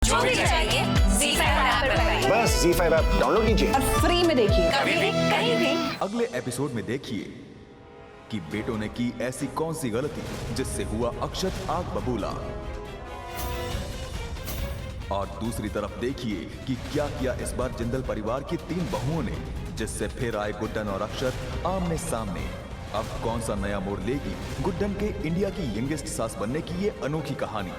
जो भी चाहिए ZEE5 ऐप पर पाइए। बस ZEE5 ऐप डाउनलोड कीजिए और फ्री में देखिए, कभी भी कहीं भी। अगले एपिसोड में देखिए कि बेटों ने की ऐसी कौन सी गलती जिससे हुआ अक्षत आग बबूला, और दूसरी तरफ देखिए कि क्या किया इस बार जिंदल परिवार की 3 बहुओं ने, जिससे फिर आए गुड्डन और अक्षत आमने सामने। अब कौन सा नया मोड़ लेगी गुड्डन के इंडिया की यंगेस्ट सास बनने की ये अनोखी कहानी।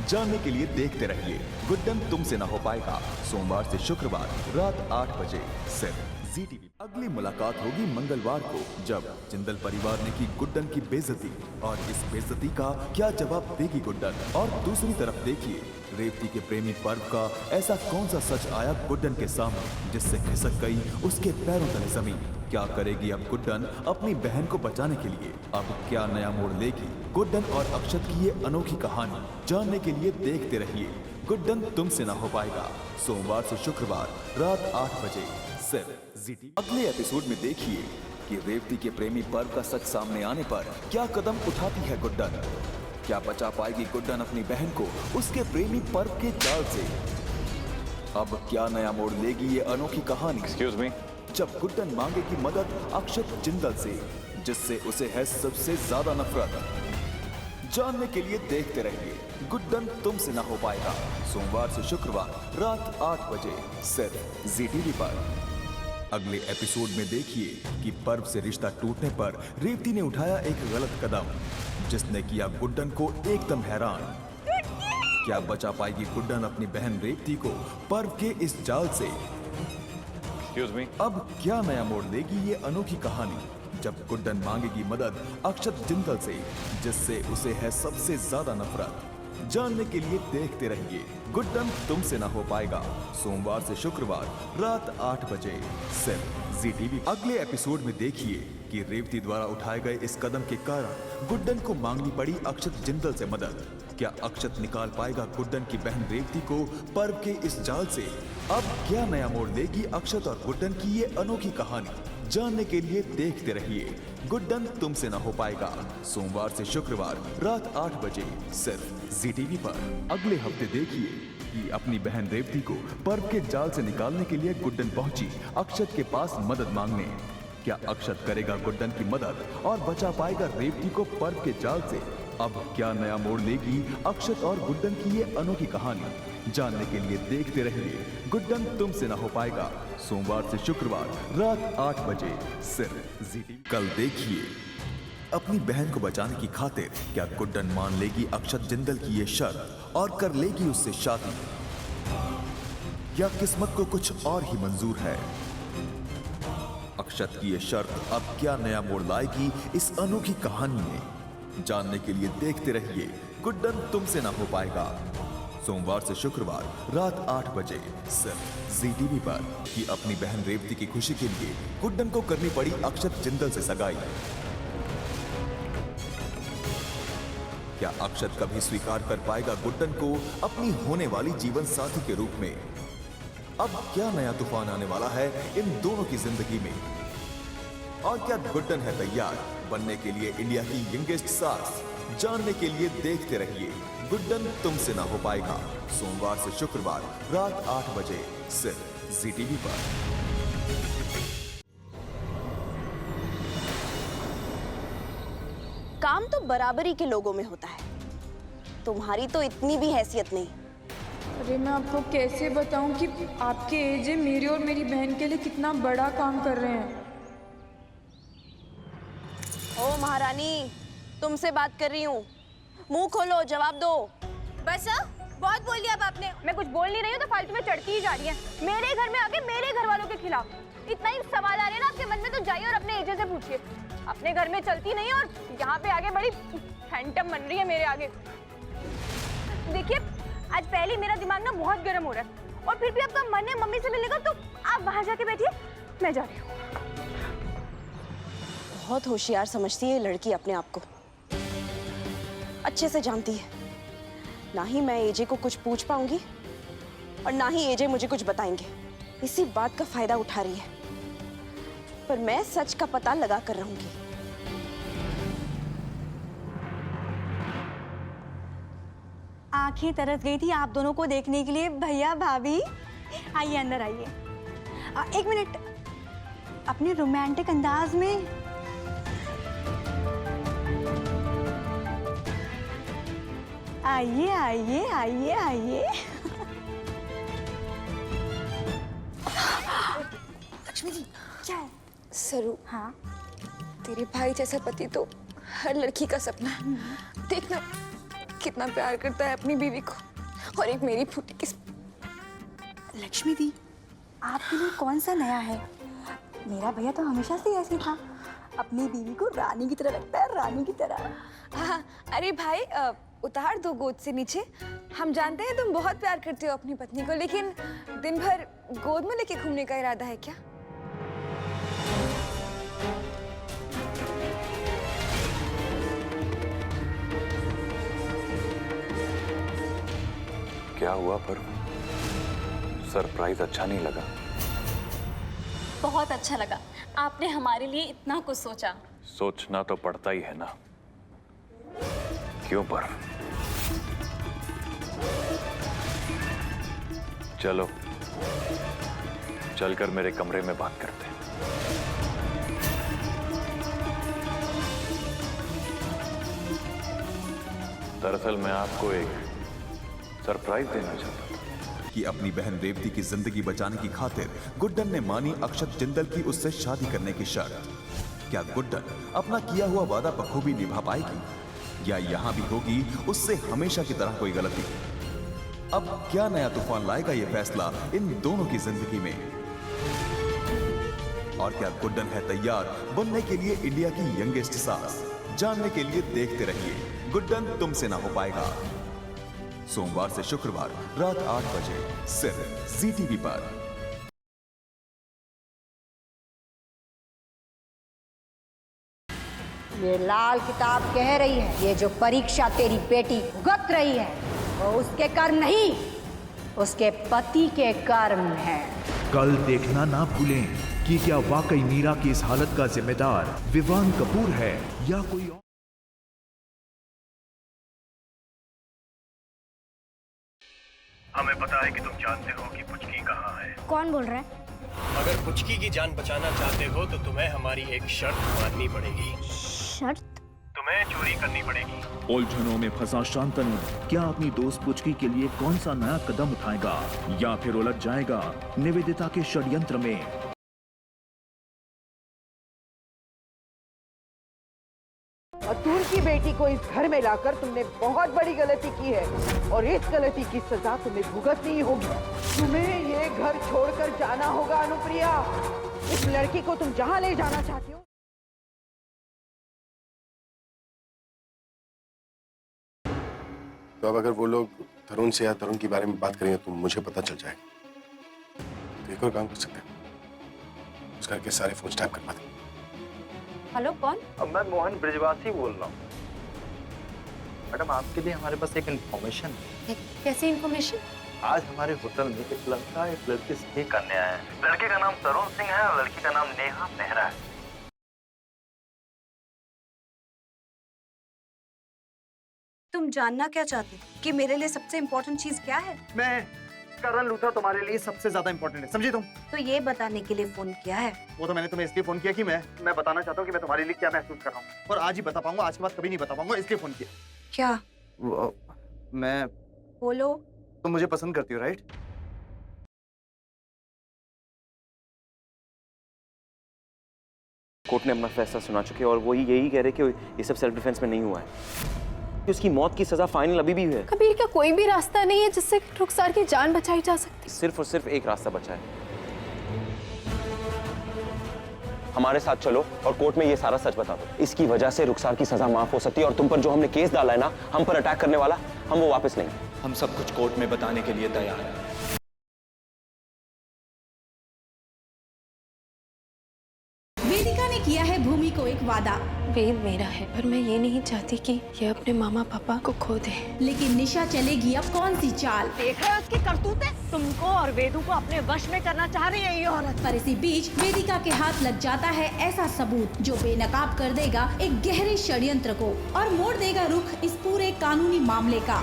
जानने के लिए देखते रहिए गुड्डन तुमसे ना हो पाएगा, सोमवार से शुक्रवार रात 8 बजे सिर्फ ZEE TV। अगली मुलाकात होगी मंगलवार को, जब जिंदल परिवार ने की गुड्डन की बेइज्जती, और इस बेइज्जती का क्या जवाब देगी गुड्डन। और दूसरी तरफ देखिए रेवती के प्रेमी पर्व का ऐसा कौन सा सच आया गुड्डन के सामने जिससे खिसक गई उसके पैरों तले जमीन। क्या करेगी अब गुड्डन अपनी बहन को बचाने के लिए, अब क्या नया मोड़ लेगी गुड्डन और अक्षत की ये अनोखी कहानी। जानने के लिए देखते रहिए गुड्डन तुमसे ना हो पाएगा, सोमवार से शुक्रवार रात 8 बजे सिर्फ ZEE TV। अगले एपिसोड में देखिए कि रेवती के प्रेमी पर्व का सच सामने आने पर क्या कदम उठाती है गुड्डन। क्या बचा पाएगी गुड्डन अपनी बहन को उसके प्रेमी पर्व के जाल से। अब क्या नया मोड़ लेगी ये अनोखी कहानी। Excuse me. जब गुड्डन मांगेगी मदद अक्षत जिंदल से, जिससे उसे है सबसे ज्यादा नफरत। जानने के लिए देखते रहिए गुड्डन तुमसे ना हो पाएगा, सोमवार से शुक्रवार रात 8 बजे सिर्फ ZEE TV पर। अगले एपिसोड में देखिए कि पर्व से रिश्ता टूटने पर रेवती ने उठाया एक गलत कदम, जिसने किया गुड्डन को एकदम हैरान। क्या बचा पाएगी गुड्डन अपनी बहन रेवती को पर्व के इस जाल से। Excuse me. अब क्या नया मोड़ लेगी ये अनोखी कहानी, जब गुड्डन मांगेगी मदद अक्षत जिंदल से, जिससे उसे है सबसे ज्यादा नफरत। जानने के लिए देखते रहिए गुड्डन तुमसे ना हो पाएगा, सोमवार से शुक्रवार रात 8 बजे सिर्फ ZEE TV। अगले एपिसोड में देखिए कि रेवती द्वारा उठाए गए इस कदम के कारण गुड्डन को मांगनी पड़ी अक्षत जिंदल से मदद। क्या अक्षत निकाल पाएगा गुड्डन की बहन रेवती को पर्व के इस जाल से। अब क्या नया मोड़ लेगी अक्षत और गुड्डन की ये अनोखी कहानी। जानने के लिए देखते रहिए गुड्डन तुमसे ना हो पाएगा, सोमवार से शुक्रवार रात 8 बजे सिर्फ ZEE TV पर। अगले हफ्ते देखिए कि अपनी बहन रेवती को पर्व के जाल से निकालने के लिए गुड्डन पहुंची अक्षत के पास मदद मांगने। क्या अक्षत करेगा गुड्डन की मदद और बचा पाएगा रेवती को पर्व के जाल से। अब क्या नया मोड़ लेगी अक्षत और गुड्डन की ये अनोखी कहानी। जानने के लिए देखते रहिए गुड्डन तुमसे ना हो पाएगा, सोमवार से शुक्रवार रात 8 बजे सिर्फ ZEE TV। कल देखिए अपनी बहन को बचाने की खातिर क्या गुड्डन मान लेगी अक्षत जिंदल की ये शर्त और कर लेगी उससे शादी, या किस्मत को कुछ और ही मंजूर है। अक्षत की ये शर्त अब क्या नया मोड़ लाएगी इस अनोखी कहानी में। जानने के लिए देखते रहिए गुड्डन तुमसे ना हो पाएगा, सोमवार से शुक्रवार रात 8 बजे सिर्फ ZEE TV पर। कि अपनी बहन रेवती की खुशी के लिए गुड्डन को करनी पड़ी अक्षत जिंदल से सगाई। क्या अक्षत कभी स्वीकार कर पाएगा गुड्डन को अपनी होने वाली जीवन साथी के रूप में। अब क्या नया तूफान आने वाला है इन दोनों की जिंदगी में, और क्या गुड्डन है तैयार बनने के लिए इंडिया की यंगेस्ट सास। जानने के लिए देखते रहिए गुड्डन तुमसे ना हो पाएगा, सोमवार से शुक्रवार रात 8 बजे सिर्फ ZEE TV पर। काम तो बराबरी के लोगों में होता है, तुम्हारी तो इतनी भी हैसियत नहीं। अरे मैं आपको कैसे बताऊं कि आपके एजे मेरी और मेरी बहन के लिए कितना बड़ा काम कर रहे हैं। ओ महारानी, तुमसे बात कर रही हूँ, मुंह खोलो, जवाब दो। बस बहुत बोल लिया अब आपने। मैं कुछ बोल नहीं रही हूँ तो फालतू में चढ़ती ही जा रही है मेरे घर में आके मेरे घर वालों के खिलाफ। इतना ही सवाल आ रहे हैं ना आपके मन में तो जाइए और अपने एजे से पूछिए। अपने घर में चलती नहीं और यहाँ पे आगे बड़ी फैंटम बन रही है मेरे आगे। देखिए आज पहले मेरा दिमाग ना बहुत गर्म हो रहा है और फिर भी आपका मन है मम्मी से मिलने का, तो आप वहां जाके बैठिए, मैं जा रही हूँ। बहुत होशियार समझती है ये लड़की अपने आप को, अच्छे से जानती है ना ही मैं एजे को कुछ पूछ पाऊंगी और ना ही एजे मुझे कुछ बताएंगे। इसी बात का फायदा उठा रही है, पर मैं सच का पता लगा कर रहूंगी। आंखें तरस गई थी आप दोनों को देखने के लिए। भैया भाभी आइए, अंदर आइए। एक मिनट, अपने रोमांटिक अंदाज में। आइए आइए आइए आइए। लक्ष्मी जी, क्या है? सरू, हाँ, तेरे भाई जैसा पति तो हर लड़की का सपना है। देखना कितना प्यार करता है अपनी बीवी को, और एक मेरी फूटी किस्मत। लक्ष्मी दी, आपके लिए कौन सा नया है? मेरा भैया तो हमेशा से ऐसे था, अपनी बीवी को रानी की तरह रखता है, रानी की तरह। हाँ, अरे भाई उतार दो गोद से नीचे। हम जानते हैं तुम बहुत प्यार करते हो अपनी पत्नी को, लेकिन दिन भर गोद में लेके घूमने का इरादा है क्या? क्या हुआ पर सरप्राइज अच्छा नहीं लगा? बहुत अच्छा लगा, आपने हमारे लिए इतना कुछ सोचा। सोचना तो पड़ता ही है ना। क्यों पर? चलो चलकर मेरे कमरे में बात करते हैं। दरअसल मैं आपको एक सरप्राइज देना चाहता था। कि अपनी बहन रेवती की जिंदगी बचाने की खातिर गुड्डन ने मानी अक्षत जिंदल की उससे शादी करने की शर्त। क्या गुड्डन अपना किया हुआ वादा बखूबी निभा पाएगी, या यहां भी होगी उससे हमेशा की तरह कोई गलती? अब क्या नया तूफान लाएगा ये फैसला इन दोनों की जिंदगी में? और क्या गुड्डन है तैयार बनने के लिए इंडिया की यंगेस्ट सास? जानने के लिए देखते रहिए गुड्डन तुमसे ना हो पाएगा। सोमवार से शुक्रवार रात 8 बजे सिर्फ ZTV पर। ये लाल किताब कह रही है, ये जो परीक्षा तेरी बेटी भुगत रही है वो उसके कर्म नहीं, उसके पति के कर्म है। कल देखना ना भूलें कि क्या वाकई मीरा की इस हालत का जिम्मेदार विवान कपूर है या कोई और। हमें पता है कि तुम जानते हो कि पुचकी कहाँ है। कौन बोल रहा है? अगर पुचकी की जान बचाना चाहते हो तो तुम्हें हमारी एक शर्त माननी पड़ेगी। शर्त? तुम्हें चोरी करनी पड़ेगी। उलझनों में फंसा शांतनु क्या अपनी दोस्त पुचकी के लिए कौन सा नया कदम उठाएगा, या फिर उलझ जाएगा निवेदिता के षड्यंत्र में? अतुल की बेटी को इस घर में लाकर तुमने बहुत बड़ी गलती की है, और इस गलती की सजा तुम्हें भुगतनी होगी। तुम्हें ये घर छोड़कर जाना होगा अनुप्रिया। इस लड़की को तुम जहां ले जाना चाहती हो। तो अब अगर वो लोग तरुण से या तरुण के बारे में बात करेंगे तो मुझे पता चल जाएगा। तो एक और काम कर सकते हैं, उस घर के सारे फोन टैप करवा दें। हेलो, कौन? अब मैं मोहन ब्रिजवासी बोल रहा हूँ। मैडम, आपके लिए हमारे पास एक इन्फॉर्मेशन है। कैसी इन्फॉर्मेशन? आज हमारे होटल में एक लड़का एक लड़की से स्टे करने आया है। लड़के का नाम तरुण सिंह है और लड़की का नाम नेहा मेहरा है। तुम जानना क्या चाहते हो कि मेरे लिए सबसे इम्पोर्टेंट चीज क्या है? मैं करण लूथरा तुम्हारे लिए सबसे ज्यादा इम्पोर्टेंट है, समझी तुम? तो ये बताने के लिए फोन किया है। वो तो मैंने तुम्हें इसलिए फोन किया कि मैं बताना चाहता हूँ कि मैं तुम्हारे लिए क्या महसूस कर रहा हूँ, और आज ही बता पाऊंगा, आज के बाद कभी नहीं बता पाऊंगा, इसलिए फोन किया। क्या? मैं बोलो। तुम मुझे पसंद करती हो, राइट? कोर्ट ने अपना फैसला सुना चुके और वो यही कह रहे कि ये सब सेल्फ डिफेंस में नहीं हुआ है, कि उसकी मौत की सजा फाइनल अभी भी है। कबीर, क्या कोई भी रास्ता नहीं है जिससे रुखसार की जान बचाई जा सकती? सिर्फ और सिर्फ एक रास्ता बचा है, हमारे साथ चलो और कोर्ट में ये सारा सच बता दो। इसकी वजह से रुखसार की सजा माफ हो सकती है, और तुम पर जो हमने केस डाला है ना, हम पर अटैक करने वाला, हम वो वापस लेंगे। हम सब कुछ कोर्ट में बताने के लिए तैयार हैं। वेदिका ने किया है भूमि को एक वादा। वेद मेरा है, पर मैं ये नहीं चाहती कि ये अपने मामा पापा को खो दे। लेकिन निशा चलेगी अब कौन सी चाल? देख रहे हो उसकी करतूतें? तुमको और वेदू को अपने वश में करना चाह रही है ये औरत। पर इसी बीच वेदिका के हाथ लग जाता है ऐसा सबूत जो बेनकाब कर देगा एक गहरे षड्यंत्र को और मोड़ देगा रुख इस पूरे कानूनी मामले का।